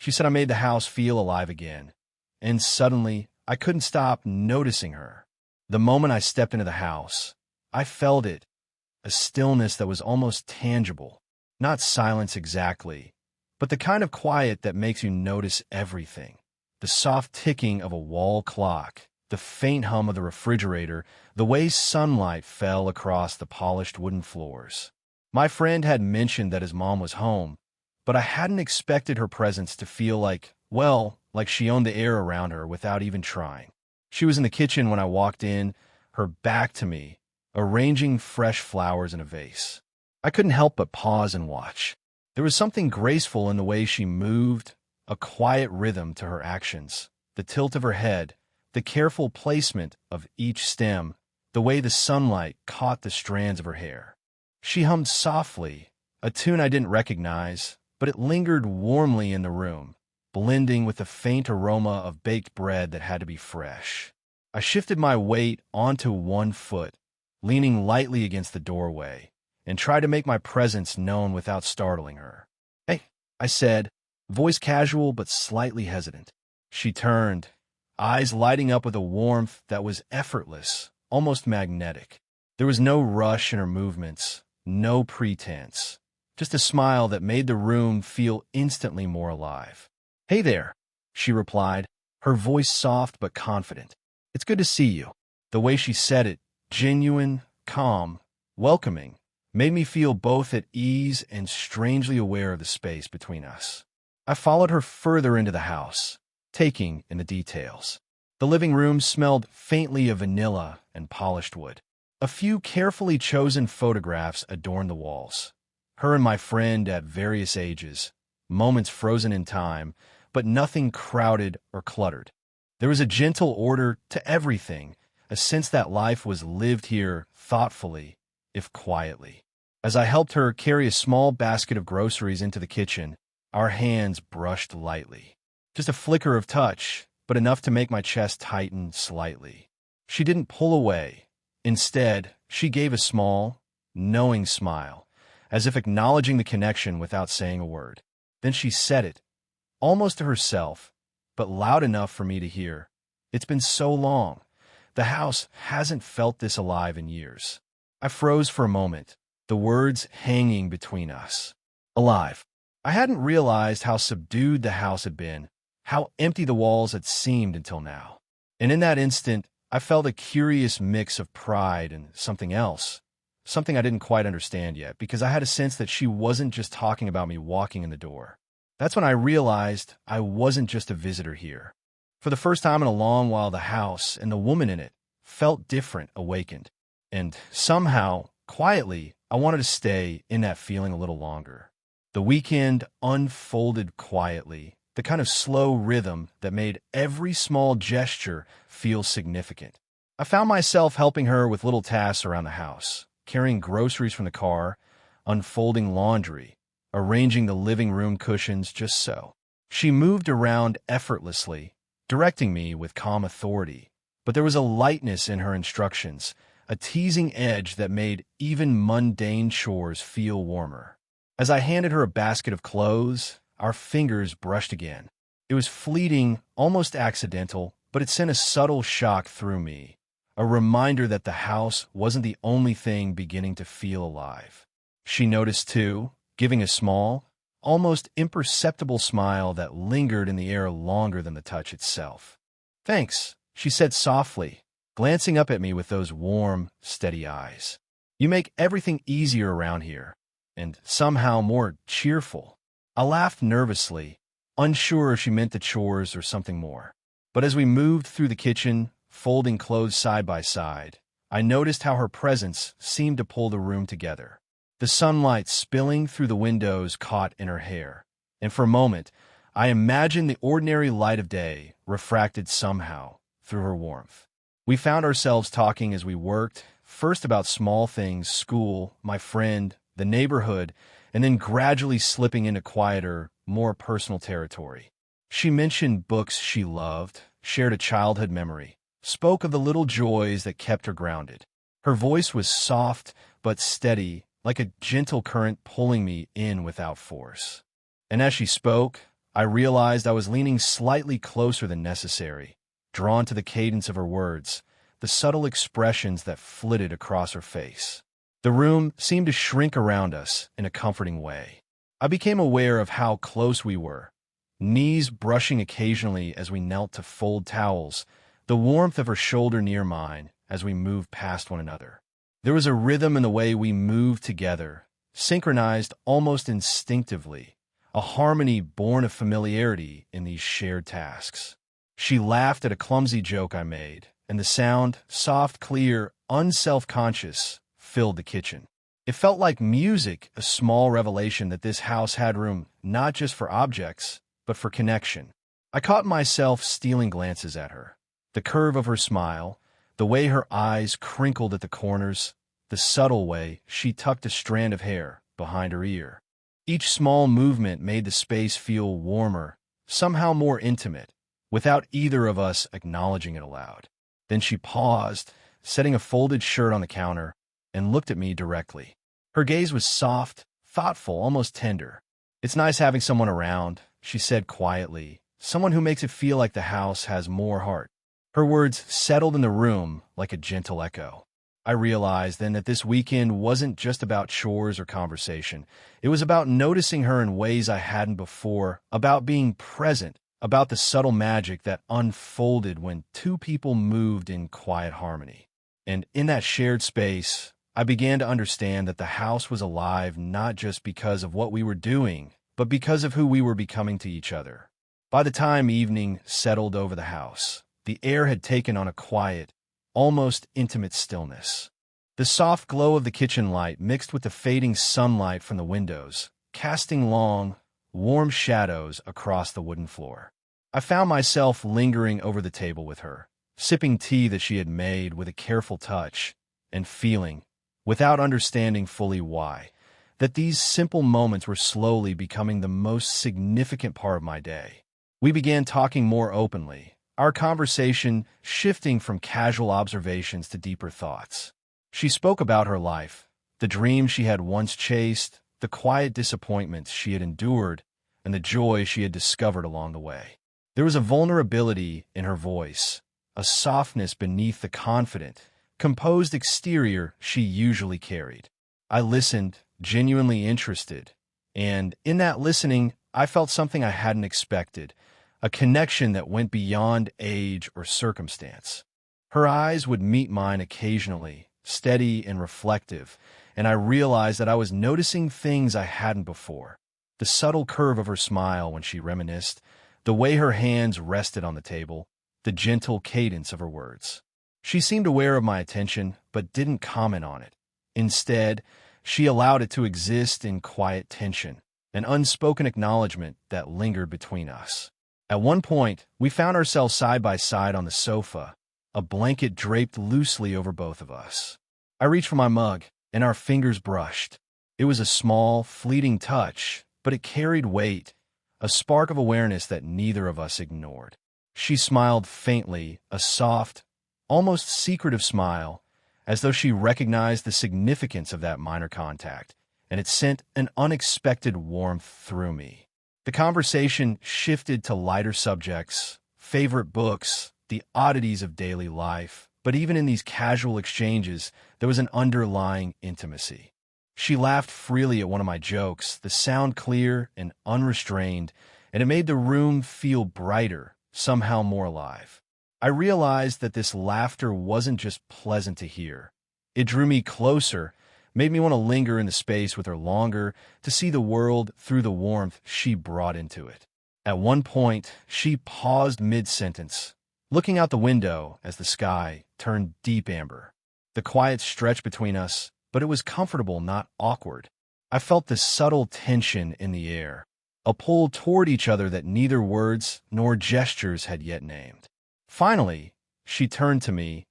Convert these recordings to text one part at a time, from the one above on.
She said I made the house feel alive again, and suddenly I couldn't stop noticing her. The moment I stepped into the house, I felt it, a stillness that was almost tangible. Not silence exactly, but the kind of quiet that makes you notice everything. The soft ticking of a wall clock, the faint hum of the refrigerator, the way sunlight fell across the polished wooden floors. My friend had mentioned that his mom was home, but I hadn't expected her presence to feel like she owned the air around her without even trying. She was in the kitchen when I walked in, her back to me, arranging fresh flowers in a vase. I couldn't help but pause and watch. There was something graceful in the way she moved, a quiet rhythm to her actions, the tilt of her head, the careful placement of each stem, the way the sunlight caught the strands of her hair. She hummed softly, a tune I didn't recognize, but it lingered warmly in the room, blending with the faint aroma of baked bread that had to be fresh. I shifted my weight onto one foot, leaning lightly against the doorway, and tried to make my presence known without startling her. "Hey," I said, voice casual but slightly hesitant. She turned, eyes lighting up with a warmth that was effortless, almost magnetic. There was no rush in her movements, no pretense, just a smile that made the room feel instantly more alive. "Hey there," she replied, her voice soft but confident. "It's good to see you." The way she said it, genuine, calm, welcoming, made me feel both at ease and strangely aware of the space between us. I followed her further into the house, taking in the details. The living room smelled faintly of vanilla and polished wood. A few carefully chosen photographs adorned the walls. Her and my friend at various ages, moments frozen in time, but nothing crowded or cluttered. There was a gentle order to everything, a sense that life was lived here thoughtfully, if quietly. As I helped her carry a small basket of groceries into the kitchen, our hands brushed lightly. Just a flicker of touch, but enough to make my chest tighten slightly. She didn't pull away. Instead, she gave a small, knowing smile, as if acknowledging the connection without saying a word. Then she said it, almost to herself, but loud enough for me to hear. "It's been so long. The house hasn't felt this alive in years." I froze for a moment, the words hanging between us. Alive. I hadn't realized how subdued the house had been, how empty the walls had seemed until now. And in that instant, I felt a curious mix of pride and something else, something I didn't quite understand yet, because I had a sense that she wasn't just talking about me walking in the door. That's when I realized I wasn't just a visitor here. For the first time in a long while, the house and the woman in it felt different, awakened. And somehow, quietly, I wanted to stay in that feeling a little longer. The weekend unfolded quietly, the kind of slow rhythm that made every small gesture feel significant. I found myself helping her with little tasks around the house, carrying groceries from the car, unfolding laundry, arranging the living room cushions just so. She moved around effortlessly, directing me with calm authority, but there was a lightness in her instructions, a teasing edge that made even mundane chores feel warmer. As I handed her a basket of clothes, our fingers brushed again. It was fleeting, almost accidental, but it sent a subtle shock through me, a reminder that the house wasn't the only thing beginning to feel alive. She noticed too, giving a small, almost imperceptible smile that lingered in the air longer than the touch itself. "Thanks," she said softly, glancing up at me with those warm, steady eyes. "You make everything easier around here, and somehow more cheerful." I laughed nervously, unsure if she meant the chores or something more. But as we moved through the kitchen, folding clothes side by side, I noticed how her presence seemed to pull the room together. The sunlight spilling through the windows caught in her hair, and for a moment, I imagined the ordinary light of day refracted somehow through her warmth. We found ourselves talking as we worked, first about small things, school, my friend, the neighborhood, and then gradually slipping into quieter, more personal territory. She mentioned books she loved, shared a childhood memory, spoke of the little joys that kept her grounded. Her voice was soft but steady, like a gentle current pulling me in without force. And as she spoke, I realized I was leaning slightly closer than necessary, drawn to the cadence of her words, the subtle expressions that flitted across her face. The room seemed to shrink around us in a comforting way. I became aware of how close we were, knees brushing occasionally as we knelt to fold towels, the warmth of her shoulder near mine as we moved past one another. There was a rhythm in the way we moved together, synchronized almost instinctively, a harmony born of familiarity in these shared tasks. She laughed at a clumsy joke I made, and the sound, soft, clear, unself-conscious, filled the kitchen. It felt like music, a small revelation that this house had room not just for objects, but for connection. I caught myself stealing glances at her. The curve of her smile, the way her eyes crinkled at the corners, the subtle way she tucked a strand of hair behind her ear. Each small movement made the space feel warmer, somehow more intimate, without either of us acknowledging it aloud. Then she paused, setting a folded shirt on the counter, and looked at me directly. Her gaze was soft, thoughtful, almost tender. "It's nice having someone around," she said quietly, "someone who makes it feel like the house has more heart." Her words settled in the room like a gentle echo. I realized then that this weekend wasn't just about chores or conversation. It was about noticing her in ways I hadn't before, about being present, about the subtle magic that unfolded when two people moved in quiet harmony. And in that shared space, I began to understand that the house was alive not just because of what we were doing, but because of who we were becoming to each other. By the time evening settled over the house, the air had taken on a quiet, almost intimate stillness. The soft glow of the kitchen light mixed with the fading sunlight from the windows, casting long, warm shadows across the wooden floor. I found myself lingering over the table with her, sipping tea that she had made with a careful touch, and feeling, without understanding fully why, that these simple moments were slowly becoming the most significant part of my day. We began talking more openly, our conversation shifting from casual observations to deeper thoughts. She spoke about her life, the dreams she had once chased, the quiet disappointments she had endured, and the joy she had discovered along the way. There was a vulnerability in her voice, a softness beneath the confident, composed exterior she usually carried. I listened, genuinely interested, and in that listening, I felt something I hadn't expected, a connection that went beyond age or circumstance. Her eyes would meet mine occasionally, steady and reflective, and I realized that I was noticing things I hadn't before. The subtle curve of her smile when she reminisced, the way her hands rested on the table, the gentle cadence of her words. She seemed aware of my attention, but didn't comment on it. Instead, she allowed it to exist in quiet tension, an unspoken acknowledgement that lingered between us. At one point, we found ourselves side by side on the sofa, a blanket draped loosely over both of us. I reached for my mug, and our fingers brushed. It was a small, fleeting touch, but it carried weight, a spark of awareness that neither of us ignored. She smiled faintly, a soft, almost secretive smile, as though she recognized the significance of that minor contact, and it sent an unexpected warmth through me. The conversation shifted to lighter subjects, favorite books, the oddities of daily life, but even in these casual exchanges, there was an underlying intimacy. She laughed freely at one of my jokes, the sound clear and unrestrained, and it made the room feel brighter, somehow more alive. I realized that this laughter wasn't just pleasant to hear. It drew me closer, made me want to linger in the space with her longer, to see the world through the warmth she brought into it. At one point, she paused mid-sentence, looking out the window as the sky turned deep amber. The quiet stretched between us, but it was comfortable, not awkward. I felt this subtle tension in the air, a pull toward each other that neither words nor gestures had yet named. Finally, she turned to me,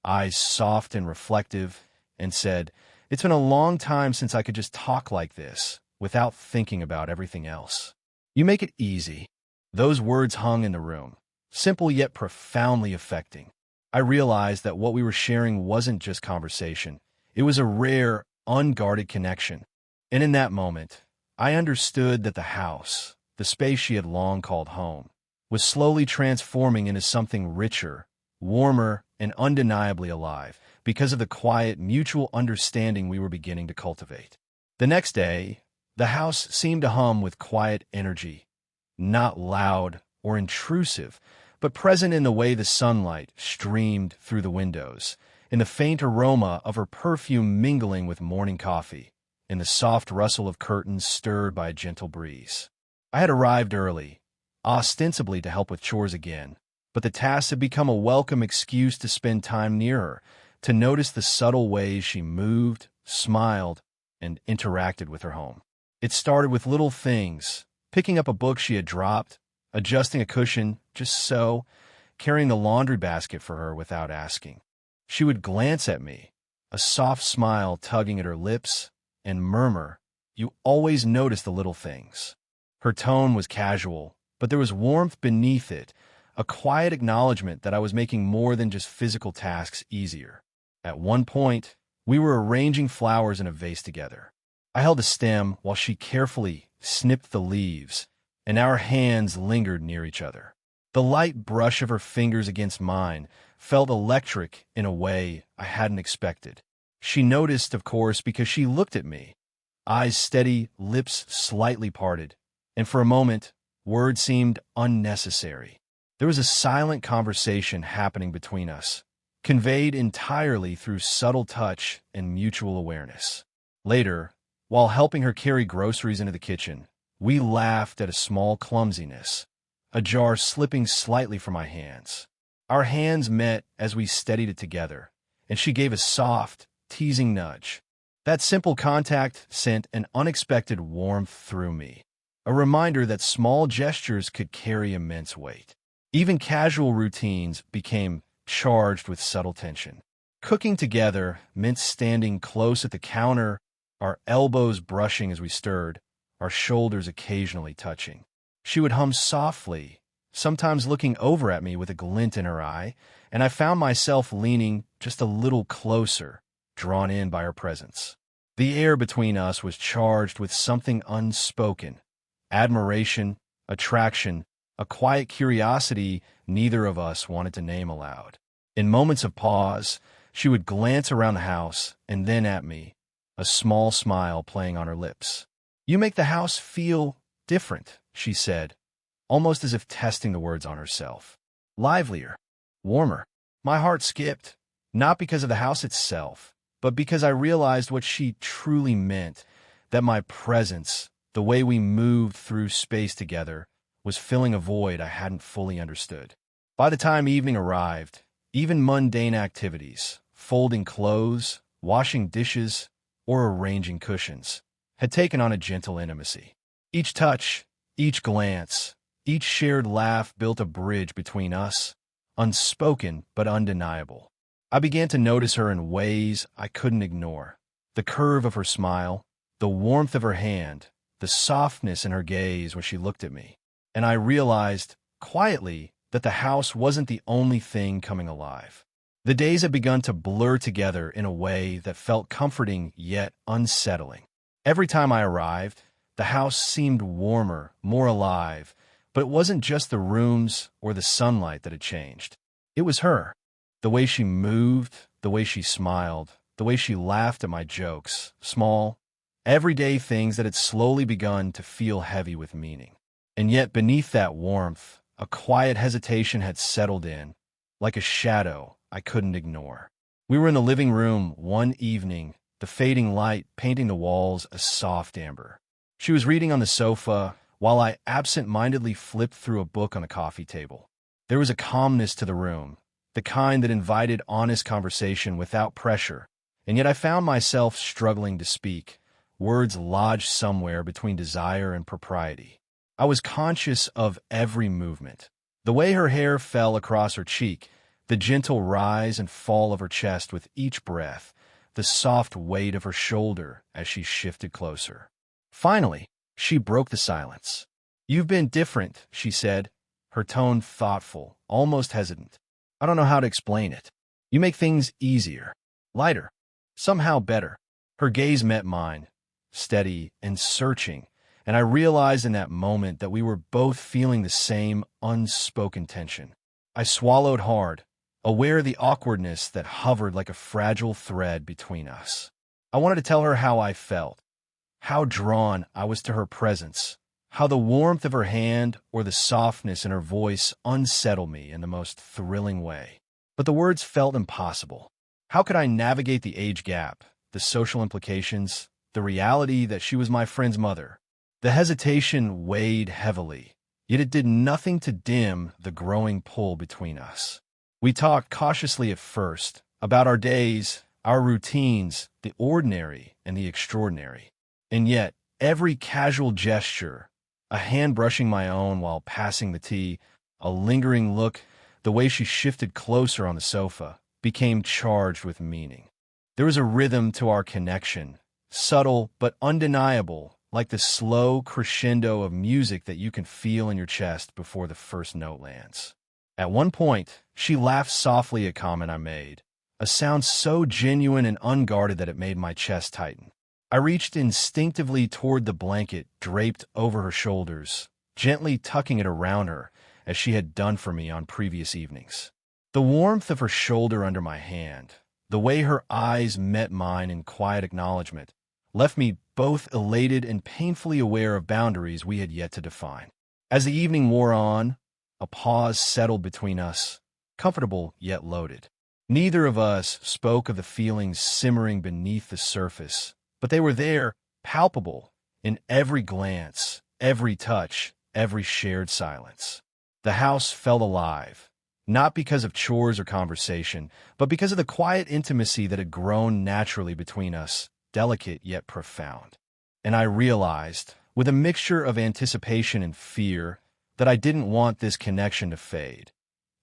eyes soft and reflective, and said, "It's been a long time since I could just talk like this, without thinking about everything else. You make it easy." Those words hung in the room, simple yet profoundly affecting. I realized that what we were sharing wasn't just conversation. It was a rare, unguarded connection. And in that moment, I understood that the house, the the space she had long called home, was slowly transforming into something richer, warmer, and undeniably alive because of the quiet, mutual understanding we were beginning to cultivate. The next day, the house seemed to hum with quiet energy, not loud or intrusive, but present in the way the sunlight streamed through the windows, in the faint aroma of her perfume mingling with morning coffee, in the soft rustle of curtains stirred by a gentle breeze. I had arrived early, ostensibly to help with chores again, but the task had become a welcome excuse to spend time near her, to notice the subtle ways she moved, smiled, and interacted with her home. It started with little things, picking up a book she had dropped, adjusting a cushion just so, carrying the laundry basket for her without asking. She would glance at me, a soft smile tugging at her lips, and murmur, "You always notice the little things." Her tone was casual, but there was warmth beneath it, a quiet acknowledgement that I was making more than just physical tasks easier. At one point, we were arranging flowers in a vase together. I held a stem while she carefully snipped the leaves, and our hands lingered near each other. The light brush of her fingers against mine felt electric in a way I hadn't expected. She noticed, of course, because she looked at me, eyes steady, lips slightly parted, and for a moment, words seemed unnecessary. There was a silent conversation happening between us, conveyed entirely through subtle touch and mutual awareness. Later, while helping her carry groceries into the kitchen, we laughed at a small clumsiness, a jar slipping slightly from my hands. Our hands met as we steadied it together, and she gave a soft, teasing nudge. That simple contact sent an unexpected warmth through me, a reminder that small gestures could carry immense weight. Even casual routines became charged with subtle tension. Cooking together meant standing close at the counter, our elbows brushing as we stirred, our shoulders occasionally touching. She would hum softly, sometimes looking over at me with a glint in her eye, and I found myself leaning just a little closer, drawn in by her presence. The air between us was charged with something unspoken, admiration, attraction, a quiet curiosity neither of us wanted to name aloud. In moments of pause, she would glance around the house and then at me, a small smile playing on her lips. "You make the house feel different," she said, almost as if testing the words on herself. "Livelier, warmer." My heart skipped, not because of the house itself, but because I realized what she truly meant, that my presence, the way we moved through space together, was filling a void I hadn't fully understood. By the time evening arrived, even mundane activities, folding clothes, washing dishes, or arranging cushions, had taken on a gentle intimacy. Each touch, each glance, each shared laugh built a bridge between us, unspoken but undeniable. I began to notice her in ways I couldn't ignore. The curve of her smile, the warmth of her hand, the softness in her gaze when she looked at me. And I realized, quietly, that the house wasn't the only thing coming alive. The days had begun to blur together in a way that felt comforting yet unsettling. Every time I arrived, the house seemed warmer, more alive, but it wasn't just the rooms or the sunlight that had changed. It was her. The way she moved, the way she smiled, the way she laughed at my jokes, small, everyday things that had slowly begun to feel heavy with meaning. And yet beneath that warmth, a quiet hesitation had settled in, like a shadow I couldn't ignore. We were in the living room one evening, the fading light painting the walls a soft amber. She was reading on the sofa, while I absent-mindedly flipped through a book on the coffee table. There was a calmness to the room, the kind that invited honest conversation without pressure, and yet I found myself struggling to speak, words lodged somewhere between desire and propriety. I was conscious of every movement. The way her hair fell across her cheek, the gentle rise and fall of her chest with each breath, the soft weight of her shoulder as she shifted closer. Finally, she broke the silence. "You've been different," she said, her tone thoughtful, almost hesitant. "I don't know how to explain it. You make things easier, lighter, somehow better." Her gaze met mine, steady and searching, and I realized in that moment that we were both feeling the same unspoken tension. I swallowed hard, aware of the awkwardness that hovered like a fragile thread between us. I wanted to tell her how I felt, how drawn I was to her presence, how the warmth of her hand or the softness in her voice unsettled me in the most thrilling way. But the words felt impossible. How could I navigate the age gap, the social implications, the reality that she was my friend's mother? The hesitation weighed heavily, yet it did nothing to dim the growing pull between us. We talked cautiously at first about our days, our routines, the ordinary and the extraordinary. And yet, every casual gesture, a hand brushing my own while passing the tea, a lingering look, the way she shifted closer on the sofa, became charged with meaning. There was a rhythm to our connection, subtle but undeniable, like the slow crescendo of music that you can feel in your chest before the first note lands. At one point, she laughed softly at a comment I made, a sound so genuine and unguarded that it made my chest tighten. I reached instinctively toward the blanket draped over her shoulders, gently tucking it around her as she had done for me on previous evenings. The warmth of her shoulder under my hand, the way her eyes met mine in quiet acknowledgement, left me both elated and painfully aware of boundaries we had yet to define. As the evening wore on, a pause settled between us, comfortable yet loaded. Neither of us spoke of the feelings simmering beneath the surface, but they were there, palpable, in every glance, every touch, every shared silence. The house felt alive, not because of chores or conversation, but because of the quiet intimacy that had grown naturally between us, delicate yet profound. And I realized, with a mixture of anticipation and fear, that I didn't want this connection to fade,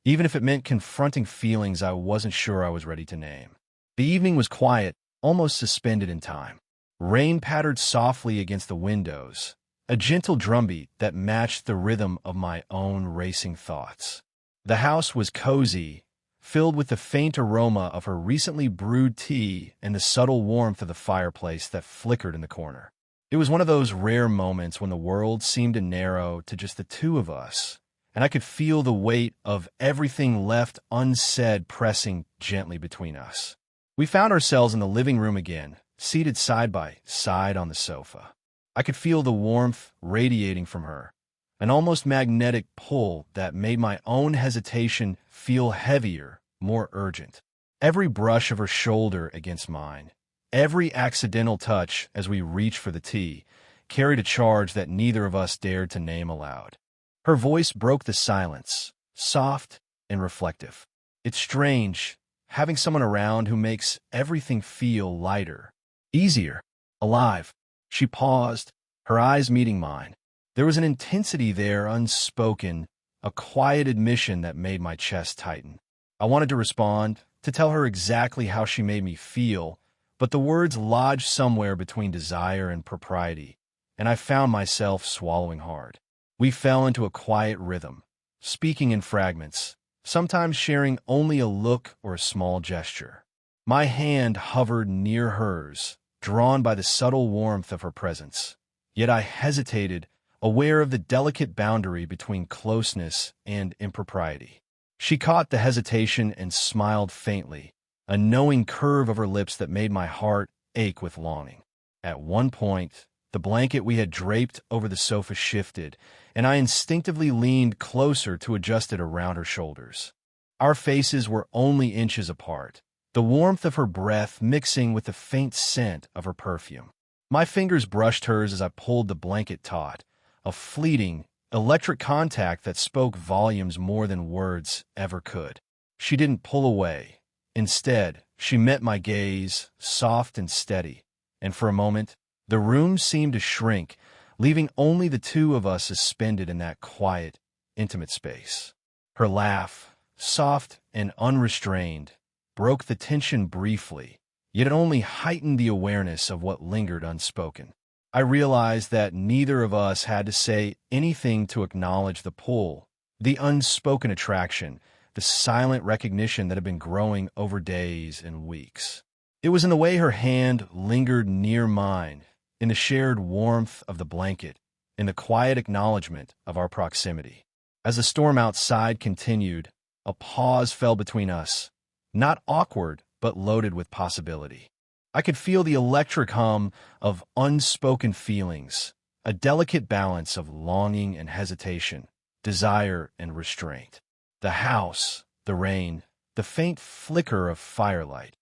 even if it meant confronting feelings I wasn't sure I was ready to name. The evening was quiet, almost suspended in time. Rain pattered softly against the windows, a gentle drumbeat that matched the rhythm of my own racing thoughts. The house was cozy, filled with the faint aroma of her recently brewed tea and the subtle warmth of the fireplace that flickered in the corner. It was one of those rare moments when the world seemed to narrow to just the two of us, and I could feel the weight of everything left unsaid pressing gently between us. We found ourselves in the living room again, seated side by side on the sofa. I could feel the warmth radiating from her, an almost magnetic pull that made my own hesitation feel heavier, more urgent. Every brush of her shoulder against mine, every accidental touch as we reached for the tea, carried a charge that neither of us dared to name aloud. Her voice broke the silence, soft and reflective. It's strange, having someone around who makes everything feel lighter, easier, alive. She paused, her eyes meeting mine. There was an intensity there unspoken, a quiet admission that made my chest tighten. I wanted to respond, to tell her exactly how she made me feel, but the words lodged somewhere between desire and propriety, and I found myself swallowing hard. We fell into a quiet rhythm, speaking in fragments, sometimes sharing only a look or a small gesture. My hand hovered near hers, drawn by the subtle warmth of her presence. Yet I hesitated, aware of the delicate boundary between closeness and impropriety. She caught the hesitation and smiled faintly, a knowing curve of her lips that made my heart ache with longing. At one point, the blanket we had draped over the sofa shifted, and I instinctively leaned closer to adjust it around her shoulders. Our faces were only inches apart, the warmth of her breath mixing with the faint scent of her perfume. My fingers brushed hers as I pulled the blanket taut, a fleeting, electric contact that spoke volumes more than words ever could. She didn't pull away. Instead, she met my gaze, soft and steady, and for a moment, the room seemed to shrink, leaving only the two of us suspended in that quiet, intimate space. Her laugh, soft and unrestrained, broke the tension briefly, yet it only heightened the awareness of what lingered unspoken. I realized that neither of us had to say anything to acknowledge the pull, the unspoken attraction, the silent recognition that had been growing over days and weeks. It was in the way her hand lingered near mine, in the shared warmth of the blanket, in the quiet acknowledgement of our proximity. As the storm outside continued, a pause fell between us, not awkward, but loaded with possibility. I could feel the electric hum of unspoken feelings, a delicate balance of longing and hesitation, desire and restraint. The house, the rain, the faint flicker of firelight,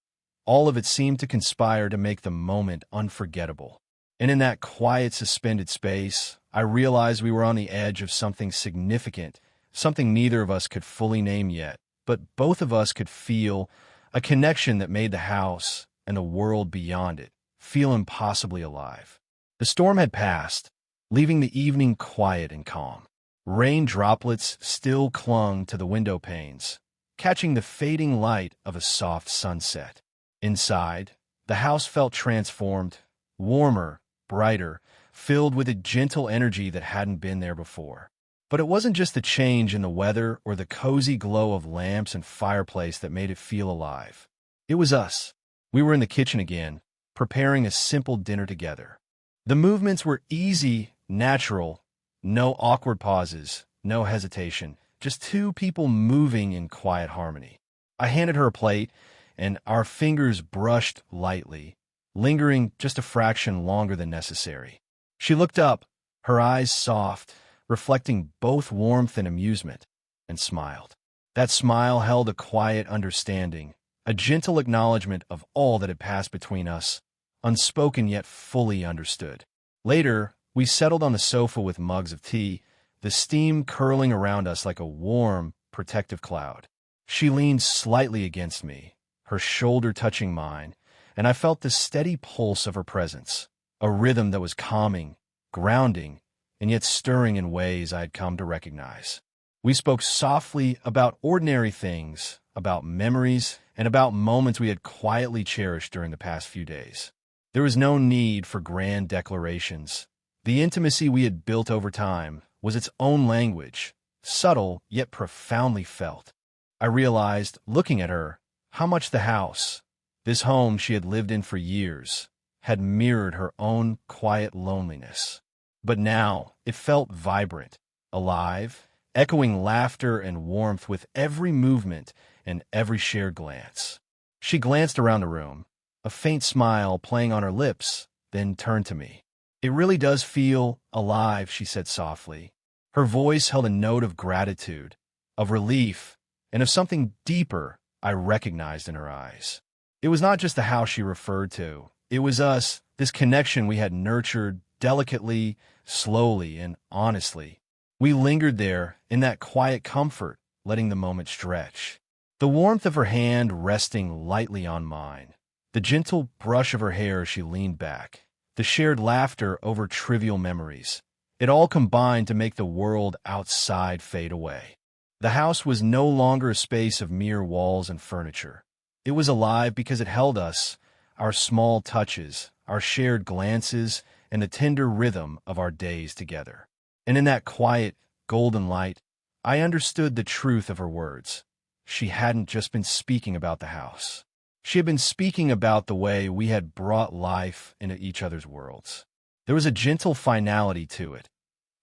all of it seemed to conspire to make the moment unforgettable. And in that quiet, suspended space, I realized we were on the edge of something significant, something neither of us could fully name yet, but both of us could feel, a connection that made the house and the world beyond it feel impossibly alive. The storm had passed, leaving the evening quiet and calm. Rain droplets still clung to the window panes, catching the fading light of a soft sunset. Inside, the house felt transformed, warmer, brighter, filled with a gentle energy that hadn't been there before. But it wasn't just the change in the weather or the cozy glow of lamps and fireplace that made it feel alive. It was us. We were in the kitchen again, preparing a simple dinner together. The movements were easy, natural, no awkward pauses, no hesitation, just two people moving in quiet harmony. I handed her a plate, and our fingers brushed lightly, lingering just a fraction longer than necessary. She looked up, her eyes soft, reflecting both warmth and amusement, and smiled. That smile held a quiet understanding, a gentle acknowledgement of all that had passed between us, unspoken yet fully understood. Later, we settled on the sofa with mugs of tea, the steam curling around us like a warm, protective cloud. She leaned slightly against me, her shoulder touching mine, and I felt the steady pulse of her presence, a rhythm that was calming, grounding, and yet stirring in ways I had come to recognize. We spoke softly about ordinary things, about memories, and about moments we had quietly cherished during the past few days. There was no need for grand declarations. The intimacy we had built over time was its own language, subtle yet profoundly felt. I realized, looking at her, how much the house, this home she had lived in for years, had mirrored her own quiet loneliness. But now it felt vibrant, alive, echoing laughter and warmth with every movement and every shared glance. She glanced around the room, a faint smile playing on her lips, then turned to me. "It really does feel alive," she said softly. Her voice held a note of gratitude, of relief, and of something deeper I recognized in her eyes. It was not just the house she referred to. It was us, this connection we had nurtured delicately, slowly, and honestly. We lingered there in that quiet comfort, letting the moment stretch. The warmth of her hand resting lightly on mine, the gentle brush of her hair as she leaned back, the shared laughter over trivial memories. It all combined to make the world outside fade away. The house was no longer a space of mere walls and furniture. It was alive because it held us, our small touches, our shared glances, and the tender rhythm of our days together. And in that quiet, golden light, I understood the truth of her words. She hadn't just been speaking about the house. She had been speaking about the way we had brought life into each other's worlds. There was a gentle finality to it,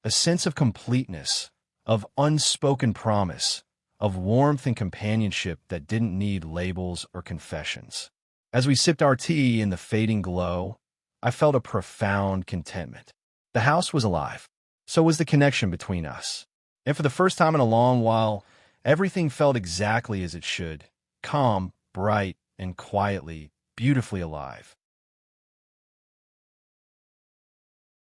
a sense of completeness, of unspoken promise, of warmth and companionship that didn't need labels or confessions. As we sipped our tea in the fading glow, I felt a profound contentment. The house was alive. So was the connection between us. And for the first time in a long while, everything felt exactly as it should, calm, bright, and quietly, beautifully alive.